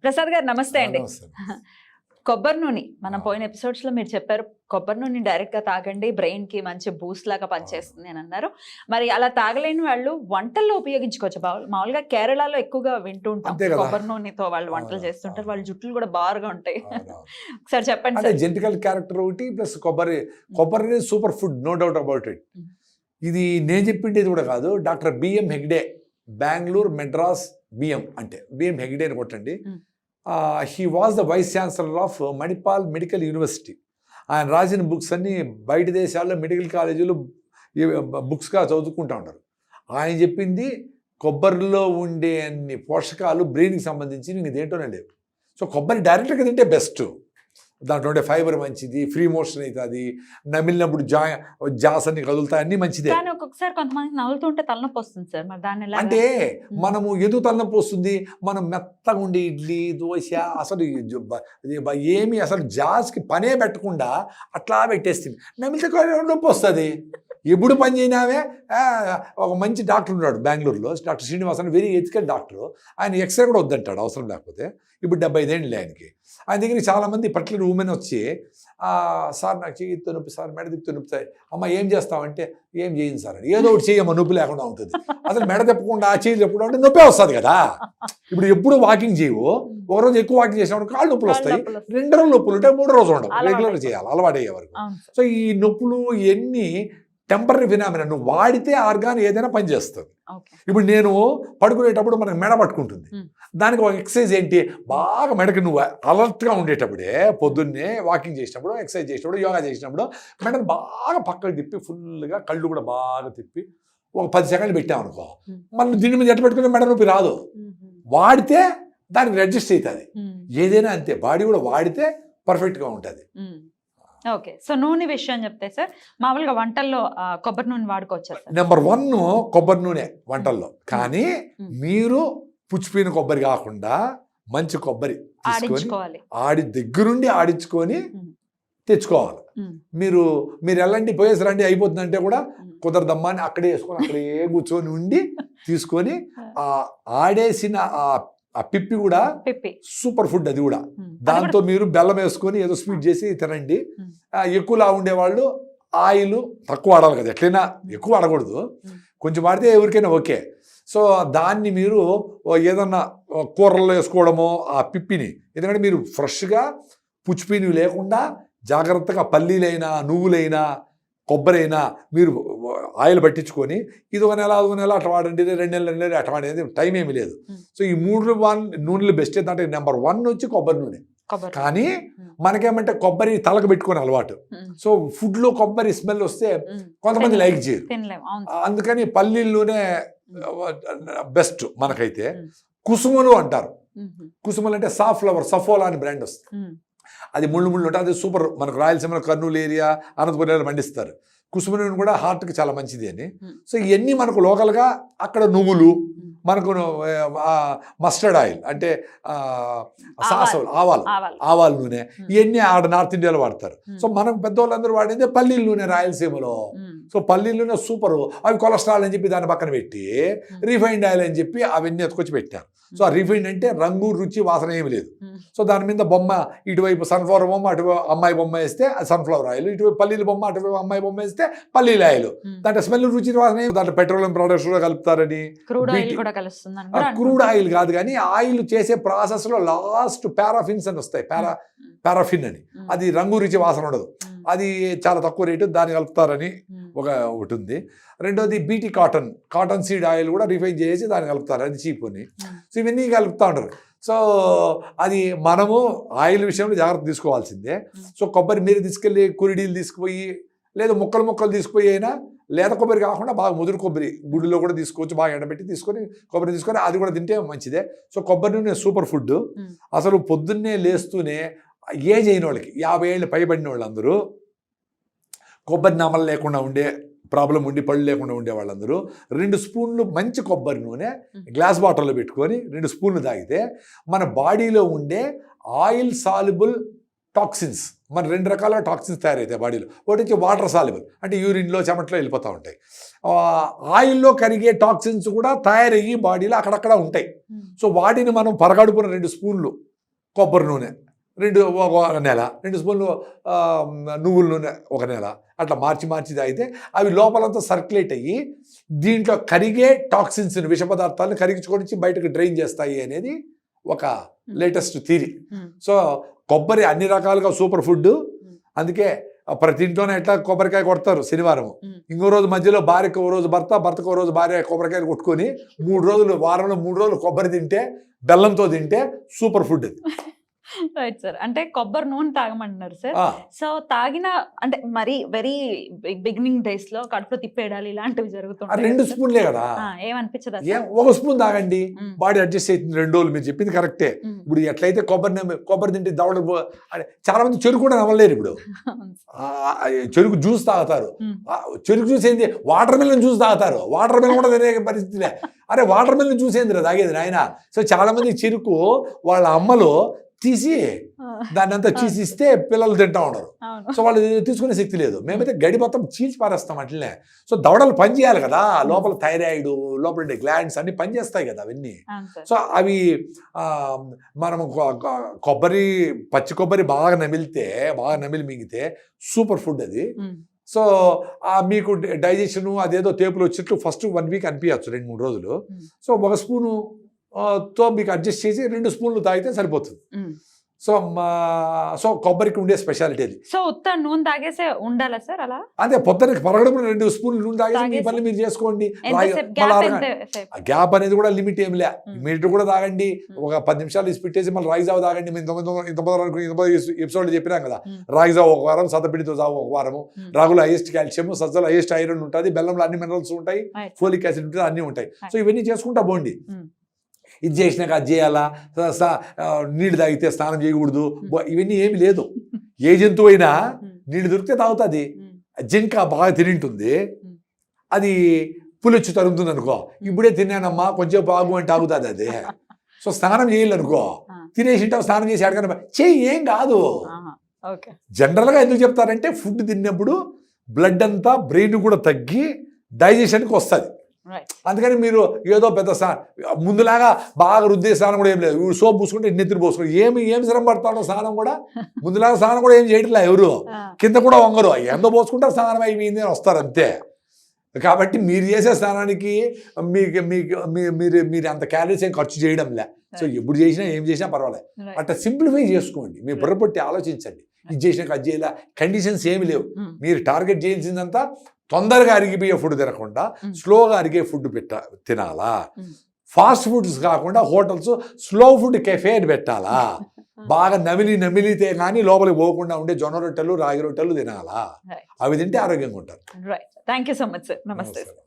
ప్రసాద్ గారు నమస్తే అండి. నమస్తే. కొబ్బరి నూనె మనం పోయిన ఎపిసోడ్స్ లో మీరు చెప్పారు కొబ్బరి నూనె డైరెక్ట్ గా తాగండి, బ్రెయిన్ కి మంచి బూస్ట్ లాగా పనిచేస్తుంది అని అన్నారు. మరి అలా తాగలేని వాళ్ళు వంటల్లో ఉపయోగించుకోవచ్చు. మామూలుగా కేరళలో ఎక్కువగా వింటూ ఉంటాం అంతే కదా. కొబ్బరి నూనెతో వాళ్ళు వంటలు చేస్తుంటారు. వాళ్ళ జుట్లు కూడా బారుగా ఉంటాయి. ఒకసారి చెప్పండి అంటే సార్. జెనెటికల్ క్యారెక్టర్ ఒకటి ప్లస్ కొబ్బరి super food, no doubt about it. ఇది నేను చెప్పిండేది కూడా కాదు. Doctor BM Hegde, Bengaluru Madras BM అంటే బిఎం హెగ్డే అని కొట్టండి. He was the vice chancellor of Manipal medical university. ఆయన రాసిన బుక్స్ అన్ని బయట దేశాల్లో మెడికల్ కాలేజీలు బుక్స్గా చదువుకుంటూ ఉంటారు. ఆయన చెప్పింది కొబ్బరిలో ఉండే అన్ని పోషకాలు బ్రెయిన్కి సంబంధించి నేను ఇదేంటోనే లేవు. సో కొబ్బరి డైరెక్ట్గా తింటే బెస్ట్. దాంట్లో ఉండే ఫైబర్ మంచిది, ఫ్రీ మోషన్ అవుతుంది, నమిలినప్పుడు జాస్ అన్ని కదులుతాయి, అన్ని మంచిదే. కానీ ఒక్కొక్కసారి కొంతమంది నవ్వుతుంటే తలనొప్పి వస్తుంది సార్. మరి దాన్ని ఎలా? అంటే మనము ఎందుకు తలనొప్పి వస్తుంది? మనం మెత్తగా ఉండే ఇడ్లీ దోశ అసలు ఏమి అసలు జాస్కి పనే పెట్టకుండా అట్లా పెట్టేస్తుంది, నమిలితే నొప్పి వస్తుంది. ఎప్పుడు పని చేయనావే. ఒక మంచి డాక్టర్ ఉన్నాడు బెంగళూరులో, doctor Srinivasan, very ethical doctor. ఆయన ఎక్స్రే కూడా వద్దంటాడు అవసరం లేకపోతే. ఇప్పుడు 75 ఏళ్ళు ఆయనకి. ఆయన దగ్గరికి చాలామంది పర్టికులర్ ఉమెన్ వచ్చి, సార్ నాకు చెయ్యితో నొప్పి, సార్ మెడ తిప్పుతో నొప్పుతాయి, అమ్మ ఏం చేస్తామంటే ఏం చేయను సార్ అని. ఏదో ఒకటి చేయమ్మ, నొప్పి లేకుండా ఉంటుంది. అసలు మెడ తిప్పకుండా చెయ్యి తిప్పకుండా అంటే నొప్పి వస్తుంది కదా. ఇప్పుడు ఎప్పుడు వాకింగ్ చేయవు, ఒకరోజు ఎక్కువ వాకింగ్ చేసినప్పుడు కాళ్ళు నొప్పులు వస్తాయి, 2 రోజులు నొప్పులు ఉంటాయి, 3 రోజులు ఉండవు. రెగ్యులర్ చేయాలి, అలవాటు అయ్యే వరకు. సో ఈ నొప్పులు ఇవన్నీ టెంపరీ ఫినామినా. నువ్వు వాడితే ఆర్గాన్ ఏదైనా పనిచేస్తుంది. ఇప్పుడు నేను పడుకునేటప్పుడు మనకు మెడ పట్టుకుంటుంది, దానికి ఒక ఎక్సర్సైజ్ ఏంటి, బాగా మెడకి నువ్వు అలర్ట్గా ఉండేటప్పుడే, పొద్దున్నే వాకింగ్ చేసినప్పుడు, ఎక్సర్సైజ్ చేసినప్పుడు, యోగా చేసినప్పుడు మెడని బాగా పక్కకు తిప్పి ఫుల్గా కళ్ళు కూడా బాగా తిప్పి ఒక 10 సెకండ్లు పెట్టామనుకో, మనం దీని మీద ఎట్లా పెట్టుకునే మెడ నొప్పి రాదు. వాడితే దానికి అడ్జస్ట్ అవుతుంది. ఏదైనా అంతే, బాడీ కూడా వాడితే పర్ఫెక్ట్గా ఉంటుంది. ఓకే. సో నూనె విషయం చెప్తే సార్, మామూలుగా వంటల్లో కొబ్బరి నూనె వాడుకోవచ్చా సార్? నెంబర్ 1 కొబ్బరి నూనె వంటల్లో. కానీ మీరు పుచ్చిపోయిన కొబ్బరి కాకుండా మంచి కొబ్బరి తీసుకొని దగ్గరుండి ఆడించుకొని తెచ్చుకోవాలి. మీరు వెళ్ళండి పోయేసి రండి అయిపోతుందంటే కూడా కుదరదమ్మా అని అక్కడే వేసుకొని అక్కడే కూర్చొని ఉండి తీసుకొని ఆడేసిన ఆ పిప్పి కూడా సూపర్ ఫుడ్. అది కూడా దాంతో మీరు బెల్లం వేసుకొని ఏదో స్వీట్ చేసి తినండి. ఎక్కువలా ఉండేవాళ్ళు ఆయిల్ తక్కువ వాడాలి కదా, ఎట్లయినా ఎక్కువ వాడకూడదు, కొంచెం వాడితే ఎవరికైనా ఓకే. సో దాన్ని మీరు ఏదన్నా కూరల్లో వేసుకోవడమో ఆ పిప్పిని, ఎందుకంటే మీరు ఫ్రెష్గా పుచ్చిపోయినవి లేకుండా జాగ్రత్తగా పల్లీలైనా నువ్వులైనా కొబ్బరి అయినా మీరు ఆయిల్ పట్టించుకొని ఇది 1 నెల అదొక నెల అట్లా వాడండి, 2 నెలలు అట్లా వాడేది టైం ఏమి లేదు. సో ఈ 3 నూనెలు బెస్ట్. ఏంటంటే నెంబర్ 1 వచ్చి కొబ్బరి నూనె. కానీ మనకేమంటే కొబ్బరి తలకు పెట్టుకొని అలవాటు. సో ఫుడ్లో కొబ్బరి స్మెల్ వస్తే కొంతమంది లైక్ చేయరు, అందుకని పల్లీల నూనె బెస్ట్ మనకైతే. కుసుమలు అంటారు. కుసుమలు అంటే సాఫ్లవర్, సఫోలా అని బ్రాండ్ వస్తుంది. అది ముళ్ళు ఉంటుంది, అది సూపర్. మనకు రాయలసీమ, కర్నూలు ఏరియా, అనంతపురం ఏరియా పండిస్తారు. కుసుమ నూనె కూడా హార్ట్కి చాలా మంచిది అని. సో ఇవన్నీ మనకు లోకల్గా అక్కడ నువ్వులు, మనకు మస్టర్డ్ ఆయిల్ అంటే సాసవులు, ఆవాల నూనె, ఇవన్నీ ఆడ నార్త్ ఇండియాలో వాడతారు. సో మనం పెద్దవాళ్ళందరూ వాడేది పల్లీల నూనె రాయలసీమలో. సో పల్లీల నూనె సూపరు. అవి కొలెస్ట్రాల్ అని చెప్పి దాన్ని పక్కన పెట్టి రిఫైన్డ్ ఆయిల్ అని చెప్పి అవన్నీ ఎత్తుకొచ్చి పెట్టారు. సో ఆ రిఫైన్డ్ అంటే రంగు రుచి వాసన ఏమి లేదు. సో దాని మీద బొమ్మ, ఇటువైపు సన్ఫ్లవర్ బొమ్మ, అటువైపు అమ్మాయి బొమ్మ వేస్తే అది సన్ఫ్లవర్ ఆయిల్, ఇటువైపు పల్లీల బొమ్మ, అటువైపు అమ్మాయి బొమ్మ వేస్తే పల్లీల ఆయిల్. దాంట్లో స్మెల్ రుచి వాసన, దాంట్లో పెట్రోలియం ప్రొడక్ట్స్ కూడా కలుపుతారని. క్రూడ్ ఆయిల్ కాదు కానీ ఆయిల్ చేసే ప్రాసెస్ లో లాస్ట్ పారాఫిన్స్ అని వస్తాయి, పారాఫిన్ అని. అది రంగు రుచి వాసన ఉండదు, అది చాలా తక్కువ రేటు, దాన్ని కలుపుతారని ఒకటి ఉంది. రెండోది బీటీ కాటన్ సీడ్ ఆయిల్ కూడా రిఫైన్ చేసి దాన్ని కలుపుతారు, అది చీప్ అని. సో ఇవన్నీ కలుపుతూ ఉంటారు. సో అది మనము ఆయిల్ విషయంలో జాగ్రత్త తీసుకోవాల్సిందే. సో కొబ్బరి మీరు తీసుకెళ్ళి కురిడీలు తీసుకుపోయి, లేదా ముక్కలు తీసుకుపోయి అయినా, లేత కొబ్బరి కాకుండా బాగా ముదురు కొబ్బరి గుడిలో కూడా తీసుకోవచ్చు, బాగా ఎండబెట్టి కొబ్బరి తీసుకొని అది కూడా తింటే మంచిదే. సో కొబ్బరి నూనె సూపర్ ఫుడ్. అసలు పొద్దున్నే లేస్తూనే ఏజ్ అయిన వాళ్ళకి, 50 ఏళ్ళు పైబడిన వాళ్ళందరూ, కొబ్బరి నమలు లేకుండా ఉండే ప్రాబ్లం ఉండి పళ్ళు లేకుండా ఉండే వాళ్ళందరూ 2 స్పూన్లు మంచి కొబ్బరి నూనె గ్లాస్ బాటిల్లో పెట్టుకొని 2 స్పూన్లు తాగితే మన బాడీలో ఉండే ఆయిల్ సాల్యుబుల్ టాక్సిన్స్, మన 2 రకాల టాక్సిన్స్ తయారవుతాయి బాడీలో. ఒకటి వచ్చి వాటర్ సాల్యుబుల్ అంటే యూరిన్లో చెమట్లో వెళ్ళిపోతూ ఉంటాయి. ఆయిల్లో కరిగే టాక్సిన్స్ కూడా తయారయ్యి బాడీలో అక్కడక్కడ ఉంటాయి. సో వాటిని మనం పరగడుపున 2 స్పూన్లు కొబ్బరి నూనె ఒక నెల, 2 స్పూన్లు నువ్వుల నూనె ఒక నెల, అట్లా మార్చి తాగితే అవి లోపలంతా సర్క్యులేట్ అయ్యి దీంట్లో కరిగే టాక్సిన్స్ విష పదార్థాలను కరిగించుకొని బయటకు డ్రైన్ చేస్తాయి అనేది ఒక లేటెస్ట్ థియరీ. సో కొబ్బరి అన్ని రకాలుగా సూపర్ ఫుడ్. అందుకే ప్రతి ఇంట్లోనే ఎట్లా కొబ్బరికాయ కొడతారు శనివారం, ఇంకో రోజు మధ్యలో భార్యకు ఓ రోజు భర్తకు ఓ రోజు భార్య కొబ్బరికాయలు కొట్టుకొని 3 రోజులు వారంలో 3 రోజులు కొబ్బరి తింటే, బెల్లంతో తింటే సూపర్ ఫుడ్ అది. Right sir. అంటే కొబ్బరి నూనె తాగమంటున్నారు సార్. సో తాగిన అంటే మరి వెరీ బిగినింగ్ డేస్ లో కడుపులో తిప్పేయడాలి ఇలాంటివి జరుగుతుంటాయి. 2 స్పూన్లే కదా, ఏమనిపించదా? 1 స్పూన్ తాగండి, బాడీ అడ్జస్ట్ అవుతుంది 2 రోజులు. మీరు చెప్పింది కరెక్టే. ఇప్పుడు ఎట్లయితే కొబ్బరి తింటే దవడ చాలా మంది చెరుకు కూడా నవ్వలేరు. ఇప్పుడు చెరుకు జ్యూస్ తాగుతారు. చెరుకు జ్యూస్ ఏంది, వాటర్ మెలన్ జ్యూస్ తాగుతారు. వాటర్ మెలన్ కూడా తినే పరిస్థితిలే. అరే వాటర్ మెలన్ జ్యూస్ ఏందిరా తాగేది నాయన. సో చాలా మంది చెరుకు వాళ్ళ అమ్మలు తీసి దాన్ని అంతా చీసిస్తే పిల్లలు తింటా ఉన్నారు. సో వాళ్ళు తీసుకునే శక్తి లేదు. మేమైతే గడి మొత్తం చీల్చి పారేస్తాం అట్లనే. సో దవడలు పనిచేయాలి కదా, లోపల థైరాయిడ్, లోపల గ్లాండ్స్ అన్ని పనిచేస్తాయి కదా అవన్నీ. సో అవి మనం పచ్చి కొబ్బరి బాగా నమిలి మింగితే సూపర్ ఫుడ్ అది. సో మీకు డైజెషన్ అదేదో తేపులు వచ్చినట్లు ఫస్ట్ 1 వీక్ అనిపించచ్చు, 2-3 రోజులు. సో 1 స్పూను తో మీకు అడ్జస్ట్ చేసి 2 స్పూన్లు తాగితే సరిపోతుంది. సో కొబ్బరికి ఉండే స్పెషాలిటీ అది. సో ఉత్త నూనె తాగేసే ఉండాలా సార్ అలా? అదే పొద్దున పరగడం 2 స్పూన్లు నూనె తాగేసి మీ పనులు మీరు చేసుకోండి. గ్యాప్ అనేది కూడా లిమిట్ ఏం లే, మీరు కూడా తాగండి. ఒక 10 నిమిషాలు తీసి పెట్టేసి మళ్ళీ రాగి జావ తాగండి. మేము ఇంత ఎపిసోడ్ చెప్పినాం కదా, రాగి జావ 1 వారం, సతపిడితో జావ 1 వారము. రాగులు హైయెస్ట్ కాల్షియం, సజ్జలు హైయెస్ట్ ఐరన్ ఉంటుంది, బెల్లంలో అన్ని మినరల్స్ ఉంటాయి, ఫోలిక్ యాసిడ్ ఉంటుంది, అన్ని ఉంటాయి. సో ఇవన్నీ చేసుకుంటా పోండి. ఇది చేసినాక అది చేయాలా, నీళ్ళు తాగితే స్నానం చేయకూడదు, ఇవన్నీ ఏమి లేదు. ఏ జంతువు అయినా నీళ్ళు దొరికితే తాగుతుంది. జింక బాగా తింటుంది, అది పులొచ్చి తరుగుతుంది అనుకో, ఇప్పుడే తిన్నానమ్మా కొంచెం బాగు అంటే తాగుతుంది అది. సో స్నానం చేయాలనుకో, తినేసింటావు, స్నానం చేసి అడగను చెయ్యి, ఏం కాదు. జనరల్గా ఎందుకు చెప్తారంటే ఫుడ్ తిన్నప్పుడు బ్లడ్ అంతా బ్రెయిన్ కూడా తగ్గి డైజెషన్కి వస్తుంది. అందుకని మీరు ఏదో పెద్ద ముందులాగా బాగా రుద్దే స్నానం కూడా ఏం లేదు. సోప్ పూసుకుంటే నెత్తిరి పోసుకుంటే ఏమి శ్రమ పడతాడో స్నానం కూడా. ముందులాగా స్నానం కూడా ఏం చేయట్లే ఎవరు, కింద కూడా వంగరు, ఎంతో పోసుకుంటారు, స్నానం అయిపోయింది అని వస్తారు అంతే. కాబట్టి మీరు చేసే స్నానానికి మీరు అంత క్యాలరీస్ ఏం ఖర్చు చేయడం లే. సో ఎప్పుడు చేసినా ఏం చేసినా పర్వాలేదు. అట్లా సింప్లిఫై చేసుకోండి, మీ బుర్ర పెట్టి ఆలోచించండి. ఇది చేసినాక అది చేయాల, కండిషన్స్ ఏమి లేవు. మీరు టార్గెట్ చేయాల్సిందంతా తొందరగా అరిగిపోయే ఫుడ్ తినకుండా స్లోగా అరిగే ఫుడ్ తినాలా. ఫాస్ట్ ఫుడ్స్ కాకుండా హోటల్స్ స్లో ఫుడ్ కెఫే అని పెట్టాలా. బాగా నమిలితే కానీ లోపలికి పోకుండా ఉండే జొన్న రొట్టెలు, రాగి రొట్టెలు తినాలా. అవి తింటే ఆరోగ్యంగా ఉంటారు. Thank you so much sir. నమస్తే.